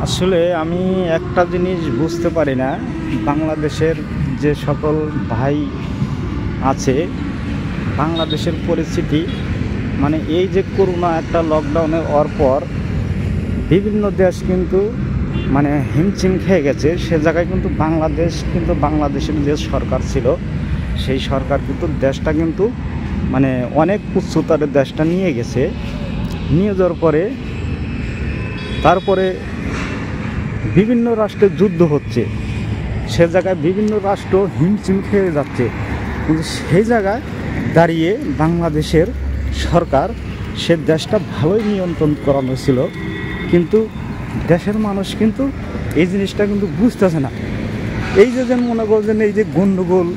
আসলে আমি একটা জিনিস বুঝতে পারি না, বাংলাদেশের যে সকল ভাই আছে, বাংলাদেশের পরিস্থিতি মানে এই যে করোনা একটা লকডাউনের পর বিভিন্ন দেশ কিন্তু মানে হিমচিম খেয়ে গেছে। সে জায়গায় কিন্তু বাংলাদেশের যে সরকার ছিল, সেই সরকার কিন্তু দেশটা কিন্তু মানে অনেক উচ্চতার দেশটা নিয়ে গেছে। নিয়ে যাওয়ার পরে তারপরে বিভিন্ন রাষ্ট্রে যুদ্ধ হচ্ছে, সে জায়গায় বিভিন্ন রাষ্ট্র হিমশিম খেয়ে যাচ্ছে, কিন্তু সেই জায়গায় দাঁড়িয়ে বাংলাদেশের সরকার সে দেশটা ভালোই নিয়ন্ত্রণ করানো ছিল। কিন্তু দেশের মানুষ কিন্তু এই জিনিসটা কিন্তু বুঝতেছে না। এই যে মনে করছেন এই যে গণ্ডগোল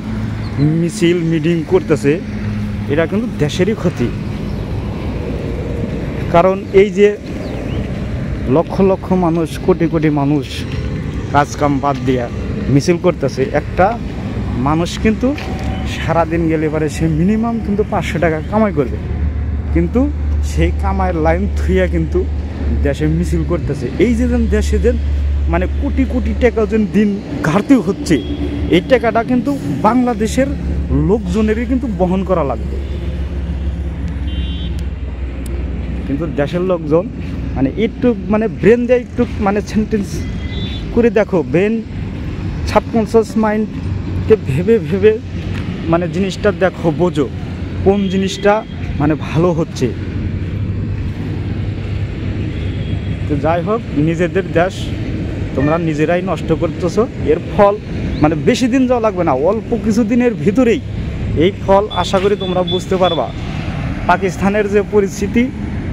মিছিল মিটিং করতেছে, এটা কিন্তু দেশেরই ক্ষতি। কারণ এই যে লক্ষ লক্ষ মানুষ, কোটি কোটি মানুষ কাজকাম বাদ দিয়া মিছিল করতেছে, একটা মানুষ কিন্তু সারাদিন গেলে পারে সে মিনিমাম কিন্তু 500 টাকা কামাই করবে, কিন্তু সেই কামাইয়ের লাইন থুইয়া কিন্তু দেশে মিছিল করতেছে। এই যে দেশে মানে কোটি কোটি টাকা দিন ঘাটতি হচ্ছে, এই টাকাটা কিন্তু বাংলাদেশের লোকজনেরই কিন্তু বহন করা লাগবে। কিন্তু দেশের লোকজন মানে একটু মানে ব্রেন দিয়ে একটু মানে সেন্টেন্স করে দেখো, ব্রেন সাবকনসিয়াস মাইন্ডকে ভেবে ভেবে মানে জিনিসটা দেখো, বোঝো কোন জিনিসটা মানে ভালো হচ্ছে। তো যাই হোক, নিজেদের দেশ তোমরা নিজেরাই নষ্ট করতেছো। এর ফল মানে বেশি দিন যাওয়া লাগবে না, অল্প কিছু দিনের ভিতরেই এই ফল আশা করি তোমরা বুঝতে পারবা। পাকিস্তানের যে পরিস্থিতি,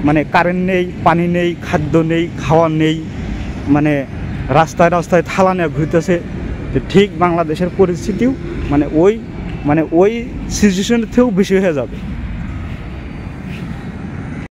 মানে কারেন্ট নেই, পানি নেই, খাদ্য নেই, খাওয়া নেই, মানে রাস্তায় রাস্তায় থালা নিয়ে ঘুরতেছে, ঠিক বাংলাদেশের পরিস্থিতিও মানে ওই সিচুয়েশনের থেকেও বেশি হয়ে যাবে।